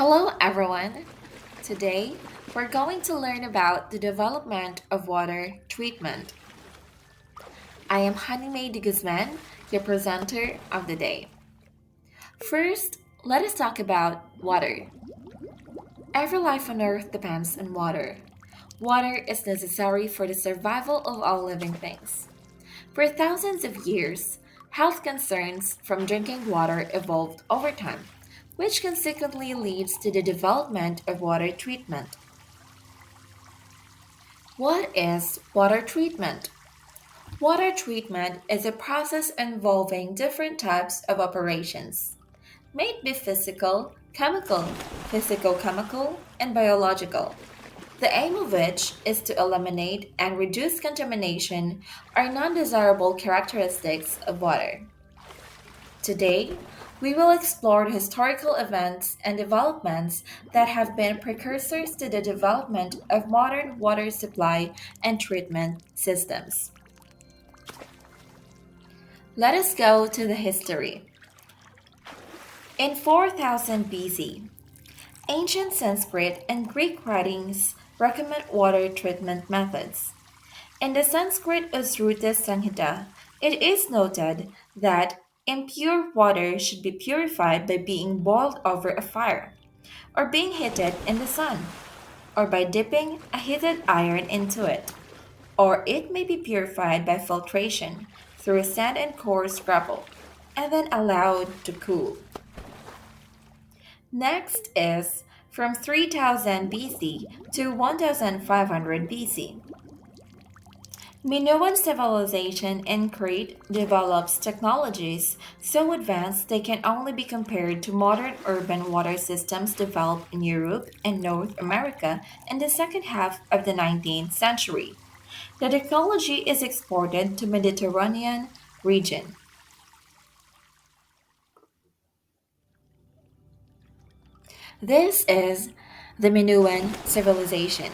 Hello, everyone. Today, we're going to learn about the development of water treatment. I am Hanime de Guzman, your presenter of the day. First, let us talk about water. Every life on Earth depends on water. Water is necessary for the survival of all living things. For thousands of years, health concerns from drinking water evolved over time, which consequently leads to the development of water treatment. What is water treatment? Water treatment is a process involving different types of operations. May it be physical-chemical, and biological. The aim of which is to eliminate and reduce contamination or non desirable characteristics of water. Today, we will explore the historical events and developments that have been precursors to the development of modern water supply and treatment systems. Let us go to the history. In 4000 BC, ancient Sanskrit and Greek writings recommend water treatment methods. In the Sanskrit Usruta Samhita, it is noted that impure water should be purified by being boiled over a fire, or being heated in the sun, or by dipping a heated iron into it, or it may be purified by filtration through sand and coarse gravel, and then allowed to cool. Next is from 3000 BC to 1500 BC. Minoan civilization in Crete develops technologies so advanced they can only be compared to modern urban water systems developed in Europe and North America in the second half of the 19th century. The technology is exported to Mediterranean region. This is the Minoan civilization.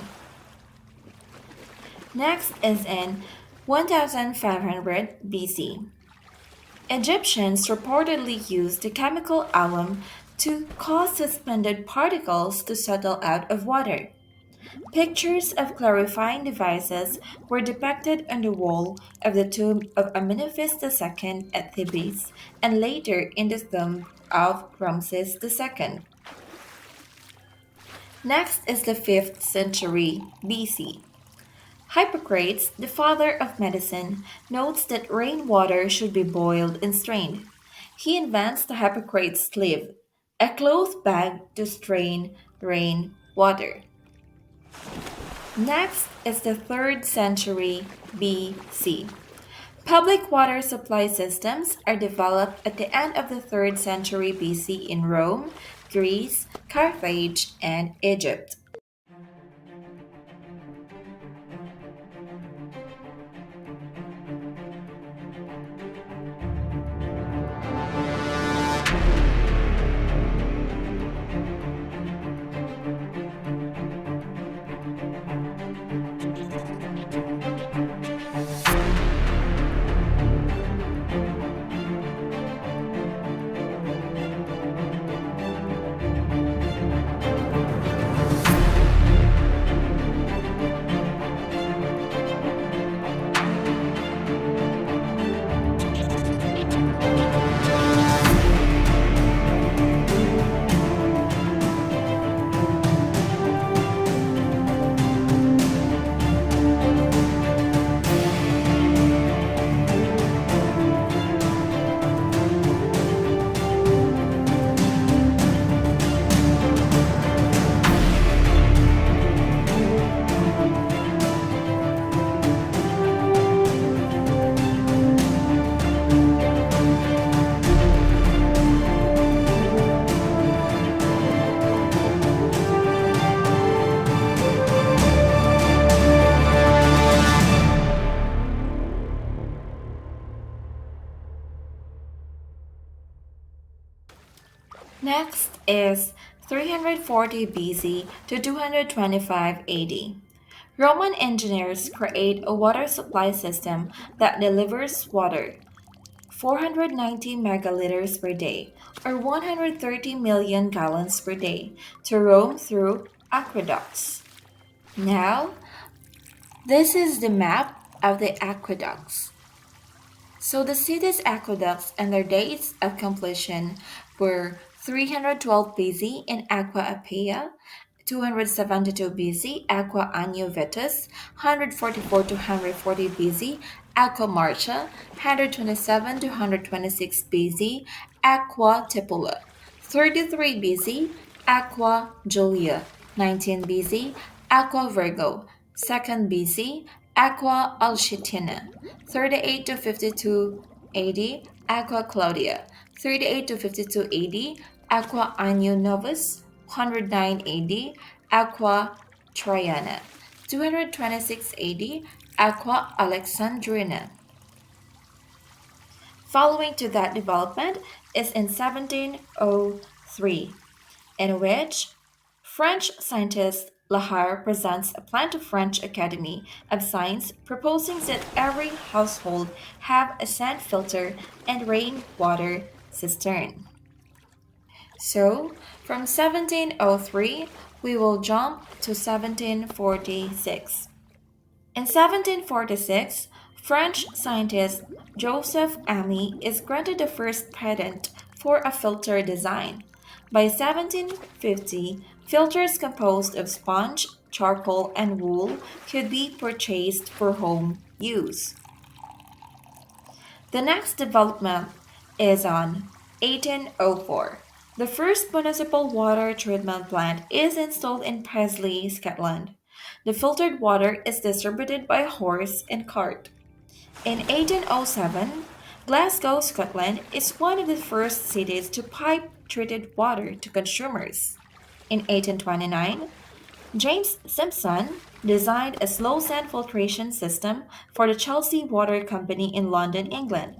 Next is in 1500 BC. Egyptians reportedly used the chemical alum to cause suspended particles to settle out of water. Pictures of clarifying devices were depicted on the wall of the tomb of Amenophis II at Thebes and later in the tomb of Ramses II. Next is the 5th century BC. Hippocrates, the father of medicine, notes that rainwater should be boiled and strained. He invents the Hippocrates sleeve, a cloth bag to strain rain water. Next is the 3rd century BC. Public water supply systems are developed at the end of the 3rd century BC in Rome, Greece, Carthage, and Egypt. Next is 340 BC to 225 AD. Roman engineers create a water supply system that delivers water 490 megaliters per day, or 130 million gallons per day, to roam through aqueducts. Now, this is the map of the aqueducts. So the city's aqueducts and their dates of completion were 312 BC in Aqua Appia, 272 BC Aqua Anio Vetus, 144 to 140 BC Aqua Marcia, 127 to 126 BC Aqua Tipula, 33 BC Aqua Julia, 19 BC Aqua Virgo, 2nd BC Aqua Alchitina, 38 to 52 AD Aqua Claudia, 38 to 52 AD Aqua Anio Novus, 109 AD Aqua Traiana, 226 AD Aqua Alexandrina. Following to that development is in 1703, in which French scientist Lahar presents a plan to French Academy of Science proposing that every household have a sand filter and rainwater cistern. So, from 1703, we will jump to 1746. In 1746, French scientist Joseph Ami is granted the first patent for a filter design. By 1750, filters composed of sponge, charcoal, and wool could be purchased for home use. The next development is on 1804. The first municipal water treatment plant is installed in Paisley, Scotland. The filtered water is distributed by horse and cart. In 1807, Glasgow, Scotland is one of the first cities to pipe treated water to consumers. In 1829, James Simpson designed a slow sand filtration system for the Chelsea Water Company in London, England.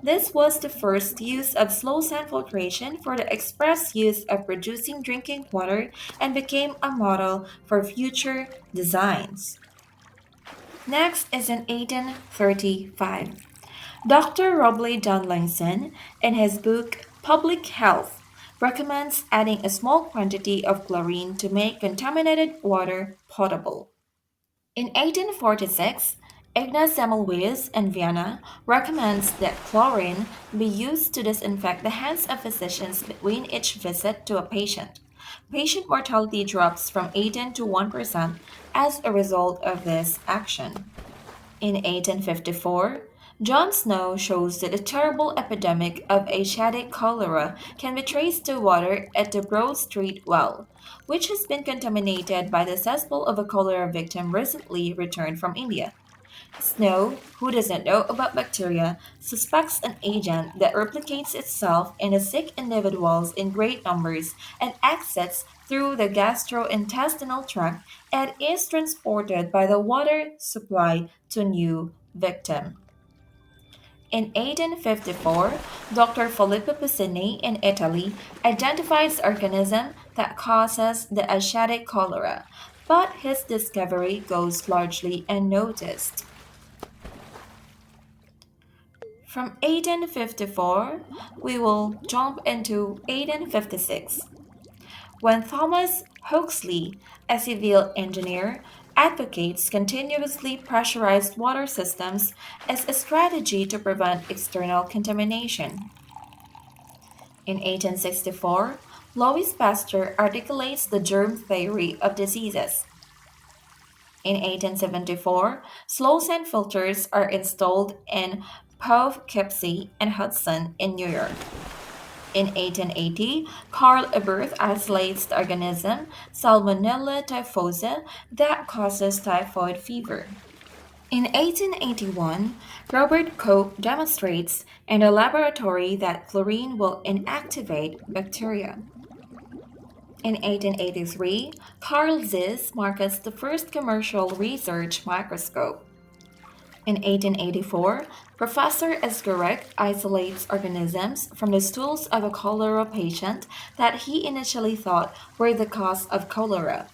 This was the first use of slow sand filtration for the express use of producing drinking water and became a model for future designs. Next is in 1835. Dr. Robley Dunlingson, in his book Public Health, recommends adding a small quantity of chlorine to make contaminated water potable. In 1846, Ignaz Semmelweis in Vienna recommends that chlorine be used to disinfect the hands of physicians between each visit to a patient. Patient mortality drops from 18 to 1% as a result of this action. In 1854, John Snow shows that a terrible epidemic of Asiatic cholera can be traced to water at the Broad Street well, which has been contaminated by the cesspool of a cholera victim recently returned from India. Snow, who doesn't know about bacteria, suspects an agent that replicates itself in the sick individuals in great numbers and exits through the gastrointestinal tract and is transported by the water supply to a new victim. In 1854, Dr. Filippo Piscini in Italy identifies the organism that causes the Asiatic cholera, but his discovery goes largely unnoticed. From 1854, we will jump into 1856, when Thomas Huxley, a civil engineer, advocates continuously pressurized water systems as a strategy to prevent external contamination. In 1864, Louis Pasteur articulates the germ theory of diseases. In 1874, slow sand filters are installed in Poughkeepsie and Hudson in New York. In 1880, Carl Eberth isolates the organism Salmonella typhosa that causes typhoid fever. In 1881, Robert Koch demonstrates in a laboratory that chlorine will inactivate bacteria. In 1883, Carl Zeiss markets the first commercial research microscope. In 1884, Professor Esgerek isolates organisms from the stools of a cholera patient that he initially thought were the cause of cholera.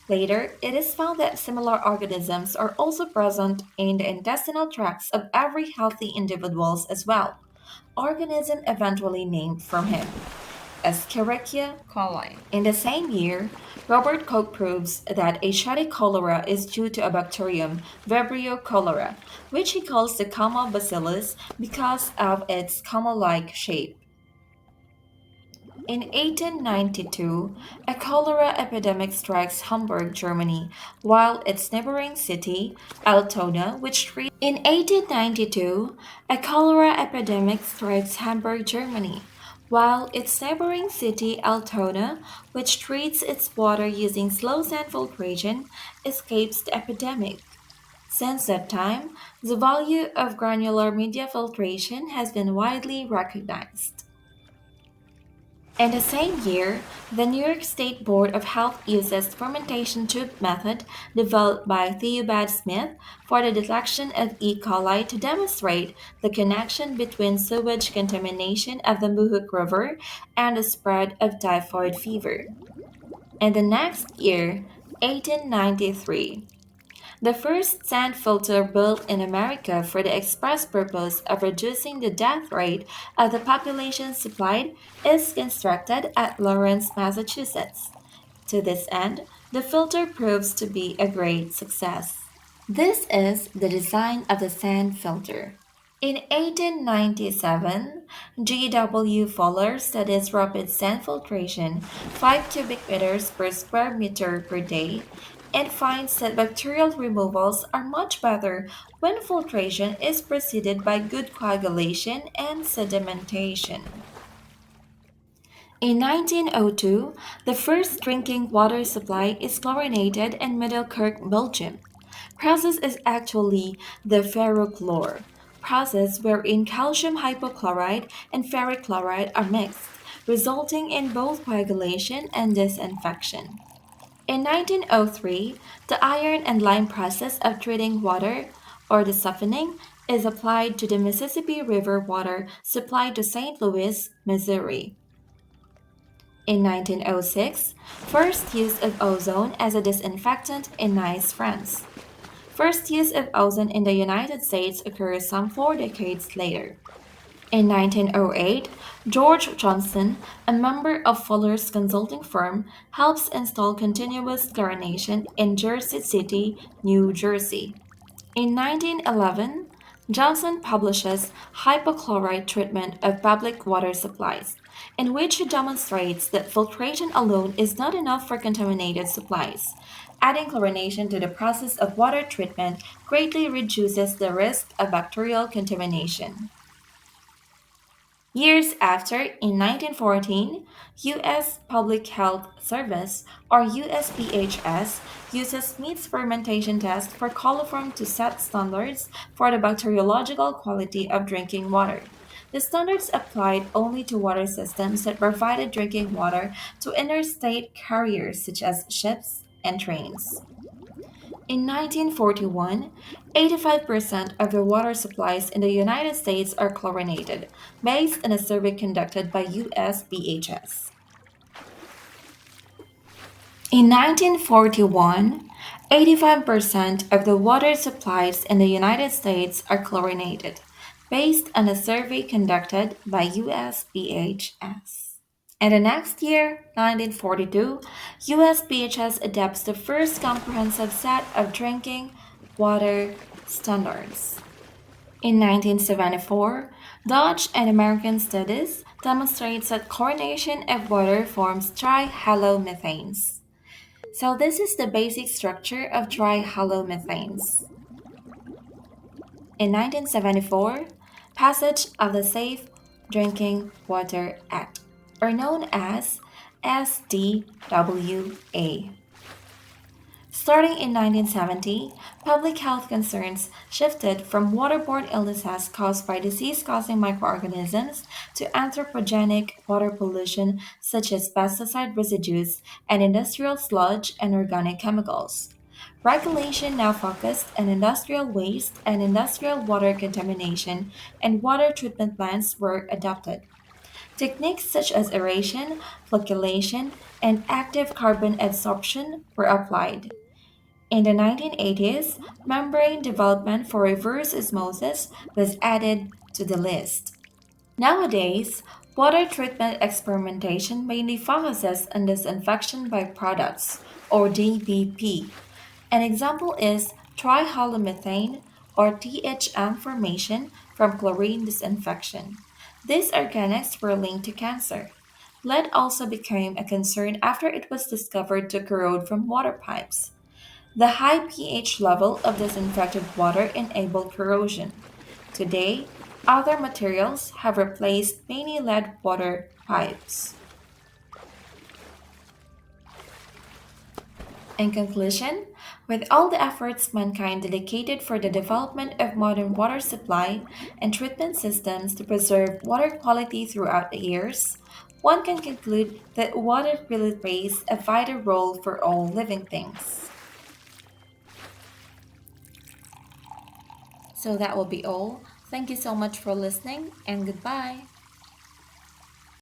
Later, it is found that similar organisms are also present in the intestinal tracts of every healthy individuals as well. organism eventually named from him, Escherichia coli. In the same year, Robert Koch proves that Asiatic cholera is due to a bacterium, Vibrio cholera, which he calls the Coma bacillus because of its Coma-like shape. In 1892, a cholera epidemic strikes Hamburg, Germany, while its neighboring city, Altona, which treats in 1892, a cholera epidemic strikes Hamburg, Germany, while its neighboring city, Altona, which treats its water using slow sand filtration, escapes the epidemic. Since that time, the value of granular media filtration has been widely recognized. In the same year, the New York State Board of Health uses fermentation tube method developed by Theobald Smith for the detection of E. coli to demonstrate the connection between sewage contamination of the Mohawk River and the spread of typhoid fever. In the next year, 1893, the first sand filter built in America for the express purpose of reducing the death rate of the population supplied is constructed at Lawrence, Massachusetts. To this end, the filter proves to be a great success. This is the design of the sand filter. In 1897, G.W. Fowler studies rapid sand filtration, 5 cubic meters per square meter per day, and finds that bacterial removals are much better when filtration is preceded by good coagulation and sedimentation. In 1902, the first drinking water supply is chlorinated in Middelkerk, Belgium. Process is actually the ferrochlor process wherein calcium hypochlorite and ferric chloride are mixed, resulting in both coagulation and disinfection. In 1903, the iron and lime process of treating water, or the softening, is applied to the Mississippi River water supplied to St. Louis, Missouri. In 1906, first use of ozone as a disinfectant in Nice, France. First use of ozone in the United States occurs some 4 decades later. In 1908, George Johnson, a member of Fuller's consulting firm, helps install continuous chlorination in Jersey City, New Jersey. In 1911, Johnson publishes Hypochlorite Treatment of Public Water Supplies, in which he demonstrates that filtration alone is not enough for contaminated supplies. Adding chlorination to the process of water treatment greatly reduces the risk of bacterial contamination. Years after, in 1914, U.S. Public Health Service, or USPHS, uses meats fermentation test for coliform to set standards for the bacteriological quality of drinking water. The standards applied only to water systems that provided drinking water to interstate carriers such as ships and trains. In 1941, 85% of the water supplies in the United States are chlorinated, based on a survey conducted by USPHS. In 1941, 85% of the water supplies in the United States are chlorinated, based on a survey conducted by USPHS. And the next year, 1942, USPHS adopts the first comprehensive set of drinking water standards. In 1974, Dutch and American studies demonstrates that chlorination of water forms trihalomethanes. So this is the basic structure of trihalomethanes. In 1974, passage of the Safe Drinking Water Act, or known as SDWA. Starting in 1970, public health concerns shifted from waterborne illnesses caused by disease-causing microorganisms to anthropogenic water pollution such as pesticide residues and industrial sludge and organic chemicals. Regulation now focused on industrial waste and industrial water contamination, and water treatment plants were adopted. Techniques such as aeration, flocculation, and active carbon adsorption were applied. In the 1980s, membrane development for reverse osmosis was added to the list. Nowadays, water treatment experimentation mainly focuses on disinfection by products, or DBP. An example is trihalomethane or THM formation from chlorine disinfection. These organics were linked to cancer. Lead also became a concern after it was discovered to corrode from water pipes. The high pH level of disinfected water enabled corrosion. Today, other materials have replaced many lead water pipes. In conclusion, with all the efforts mankind dedicated for the development of modern water supply and treatment systems to preserve water quality throughout the years, one can conclude that water really plays a vital role for all living things. So that will be all. Thank you so much for listening, and goodbye.